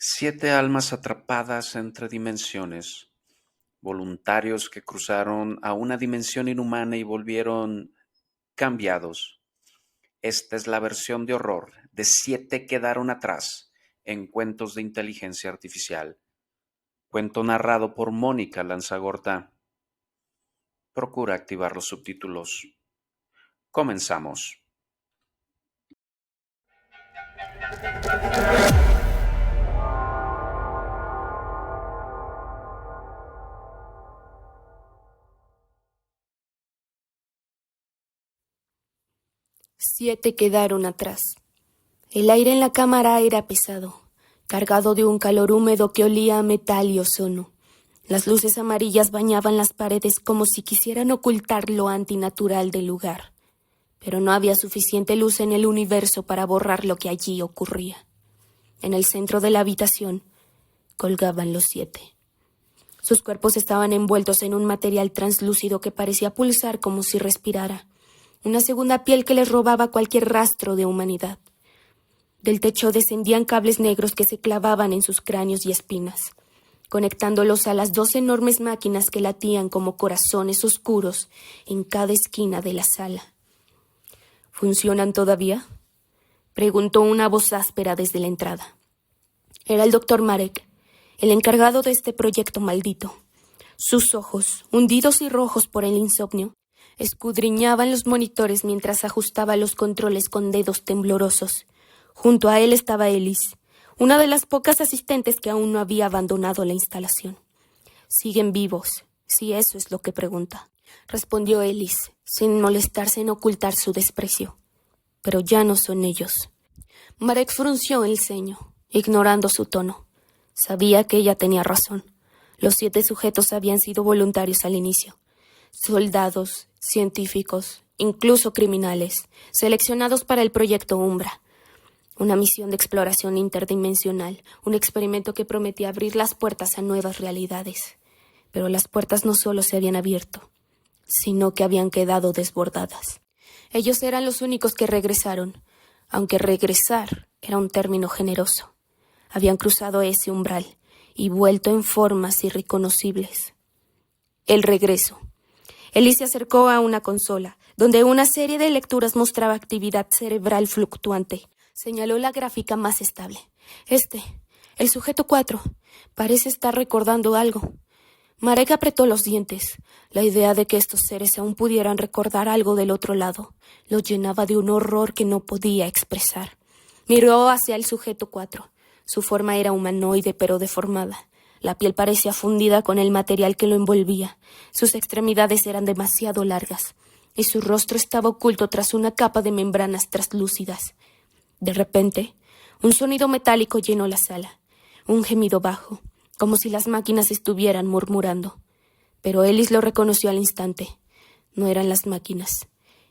7 almas atrapadas entre dimensiones, voluntarios que cruzaron a una dimensión inhumana y volvieron cambiados. Esta es la versión de horror de 7 quedaron atrás en Cuentos de Inteligencia Artificial. Cuento narrado por Mónica Lanzagorta. Procura activar los subtítulos. Comenzamos. Siete quedaron atrás. El aire en la cámara era pesado, cargado de un calor húmedo que olía a metal y ozono. Las luces amarillas bañaban las paredes como si quisieran ocultar lo antinatural del lugar. Pero no había suficiente luz en el universo para borrar lo que allí ocurría. En el centro de la habitación colgaban los 7. Sus cuerpos estaban envueltos en un material translúcido que parecía pulsar como si respirara. Una segunda piel que les robaba cualquier rastro de humanidad. Del techo descendían cables negros que se clavaban en sus cráneos y espinas, conectándolos a las 2 enormes máquinas que latían como corazones oscuros en cada esquina de la sala. ¿Funcionan todavía?, preguntó una voz áspera desde la entrada. Era el doctor Marek, el encargado de este proyecto maldito. Sus ojos, hundidos y rojos por el insomnio, escudriñaban los monitores mientras ajustaba los controles con dedos temblorosos. Junto a él estaba Ellis, una de las pocas asistentes que aún no había abandonado la instalación. «Siguen vivos, si eso es lo que pregunta», respondió Ellis, sin molestarse en ocultar su desprecio. «Pero ya no son ellos». Marek frunció el ceño, ignorando su tono. Sabía que ella tenía razón. Los 7 sujetos habían sido voluntarios al inicio. Soldados, científicos, incluso criminales, seleccionados para el proyecto Umbra. Una misión de exploración interdimensional, un experimento que prometía abrir las puertas a nuevas realidades. Pero las puertas no solo se habían abierto, sino que habían quedado desbordadas. Ellos eran los únicos que regresaron, aunque regresar era un término generoso. Habían cruzado ese umbral y vuelto en formas irreconocibles. El regreso. Ellie se acercó a una consola, donde una serie de lecturas mostraba actividad cerebral fluctuante. Señaló la gráfica más estable. El sujeto 4, parece estar recordando algo. Marek apretó los dientes. La idea de que estos seres aún pudieran recordar algo del otro lado lo llenaba de un horror que no podía expresar. Miró hacia el sujeto 4. Su forma era humanoide pero deformada. La piel parecía fundida con el material que lo envolvía. Sus extremidades eran demasiado largas y su rostro estaba oculto tras una capa de membranas translúcidas. De repente, un sonido metálico llenó la sala. Un gemido bajo, como si las máquinas estuvieran murmurando. Pero Ellis lo reconoció al instante. No eran las máquinas.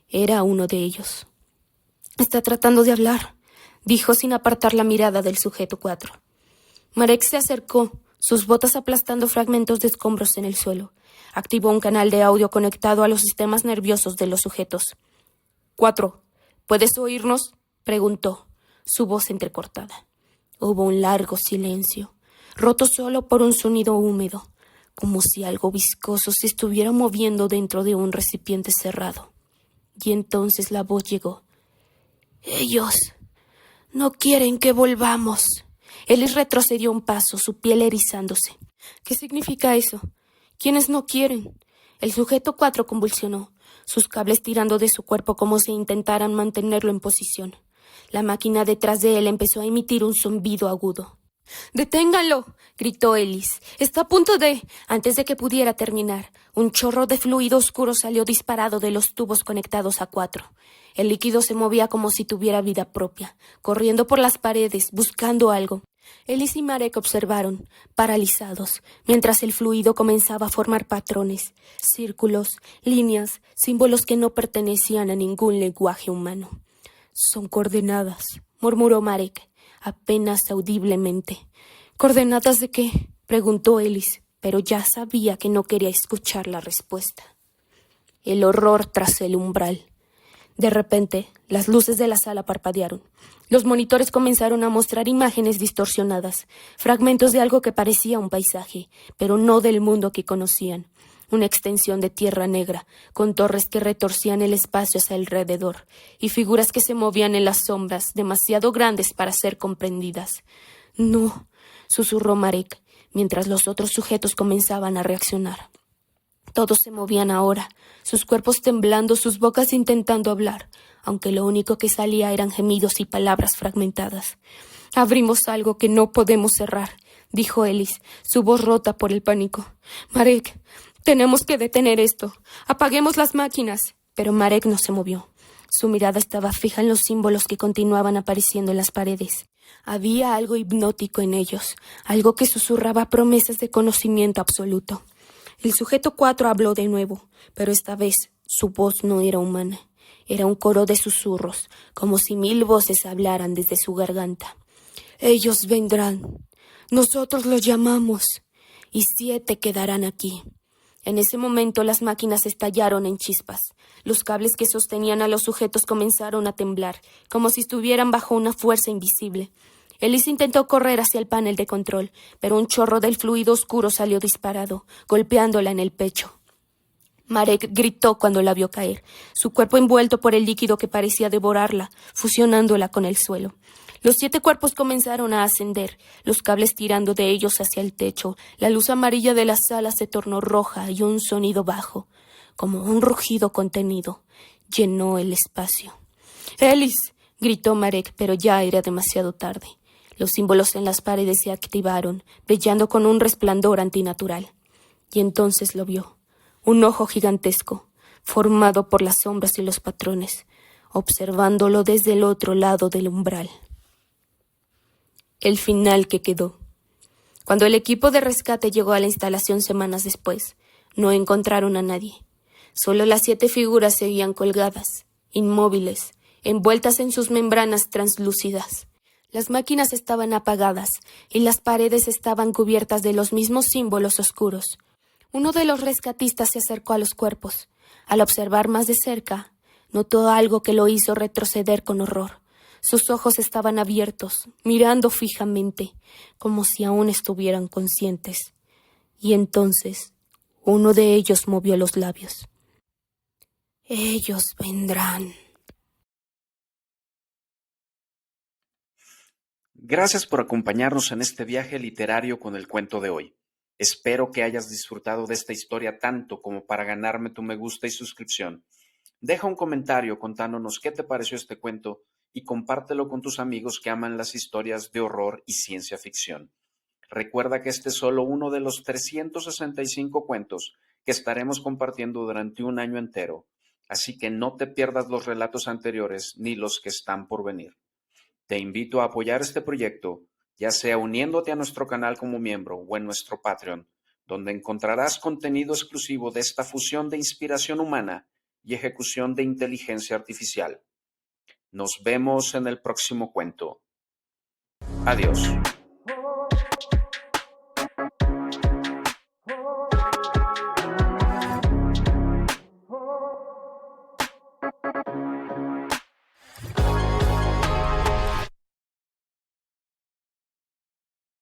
Era uno de ellos. «Está tratando de hablar», dijo sin apartar la mirada del sujeto 4. Marek se acercó, sus botas aplastando fragmentos de escombros en el suelo. Activó un canal de audio conectado a los sistemas nerviosos de los sujetos. «4, ¿puedes oírnos?», preguntó, su voz entrecortada. Hubo un largo silencio, roto solo por un sonido húmedo, como si algo viscoso se estuviera moviendo dentro de un recipiente cerrado. Y entonces la voz llegó. «Ellos no quieren que volvamos». Ellis retrocedió un paso, su piel erizándose. «¿Qué significa eso? ¿Quiénes no quieren?». El sujeto 4 convulsionó, sus cables tirando de su cuerpo como si intentaran mantenerlo en posición. La máquina detrás de él empezó a emitir un zumbido agudo. «¡Deténganlo!», gritó Ellis. «Está a punto de...». Antes de que pudiera terminar, un chorro de fluido oscuro salió disparado de los tubos conectados a 4. El líquido se movía como si tuviera vida propia, corriendo por las paredes, buscando algo. Ellis y Marek observaron, paralizados, mientras el fluido comenzaba a formar patrones, círculos, líneas, símbolos que no pertenecían a ningún lenguaje humano. «Son coordenadas», murmuró Marek, apenas audiblemente. «¿Coordenadas de qué?», preguntó Ellis, pero ya sabía que no quería escuchar la respuesta. El horror tras el umbral. De repente, las luces de la sala parpadearon. Los monitores comenzaron a mostrar imágenes distorsionadas, fragmentos de algo que parecía un paisaje, pero no del mundo que conocían. Una extensión de tierra negra, con torres que retorcían el espacio hacia alrededor, y figuras que se movían en las sombras, demasiado grandes para ser comprendidas. No, susurró Marek, mientras los otros sujetos comenzaban a reaccionar. Todos se movían ahora, sus cuerpos temblando, sus bocas intentando hablar, aunque lo único que salía eran gemidos y palabras fragmentadas. Abrimos algo que no podemos cerrar, dijo Ellis, su voz rota por el pánico. Marek, tenemos que detener esto. Apaguemos las máquinas. Pero Marek no se movió. Su mirada estaba fija en los símbolos que continuaban apareciendo en las paredes. Había algo hipnótico en ellos, algo que susurraba promesas de conocimiento absoluto. El sujeto 4 habló de nuevo, pero esta vez su voz no era humana. Era un coro de susurros, como si 1000 voces hablaran desde su garganta. Ellos vendrán. Nosotros los llamamos. Y 7 quedarán aquí. En ese momento las máquinas estallaron en chispas. Los cables que sostenían a los sujetos comenzaron a temblar, como si estuvieran bajo una fuerza invisible. Ellis intentó correr hacia el panel de control, pero un chorro del fluido oscuro salió disparado, golpeándola en el pecho. Marek gritó cuando la vio caer, su cuerpo envuelto por el líquido que parecía devorarla, fusionándola con el suelo. Los 7 cuerpos comenzaron a ascender, los cables tirando de ellos hacia el techo. La luz amarilla de la sala se tornó roja y un sonido bajo, como un rugido contenido, llenó el espacio. «¡Ellis!», gritó Marek, pero ya era demasiado tarde. Los símbolos en las paredes se activaron, brillando con un resplandor antinatural. Y entonces lo vio. Un ojo gigantesco, formado por las sombras y los patrones, observándolo desde el otro lado del umbral. El final que quedó. Cuando el equipo de rescate llegó a la instalación semanas después, no encontraron a nadie. Solo las 7 figuras seguían colgadas, inmóviles, envueltas en sus membranas translúcidas. Las máquinas estaban apagadas y las paredes estaban cubiertas de los mismos símbolos oscuros. Uno de los rescatistas se acercó a los cuerpos. Al observar más de cerca, notó algo que lo hizo retroceder con horror. Sus ojos estaban abiertos, mirando fijamente, como si aún estuvieran conscientes. Y entonces, uno de ellos movió los labios. Ellos vendrán. Gracias por acompañarnos en este viaje literario con el cuento de hoy. Espero que hayas disfrutado de esta historia tanto como para ganarme tu me gusta y suscripción. Deja un comentario contándonos qué te pareció este cuento y compártelo con tus amigos que aman las historias de horror y ciencia ficción. Recuerda que este es solo uno de los 365 cuentos que estaremos compartiendo durante un año entero, así que no te pierdas los relatos anteriores ni los que están por venir. Te invito a apoyar este proyecto, ya sea uniéndote a nuestro canal como miembro o en nuestro Patreon, donde encontrarás contenido exclusivo de esta fusión de inspiración humana y ejecución de inteligencia artificial. Nos vemos en el próximo cuento. Adiós.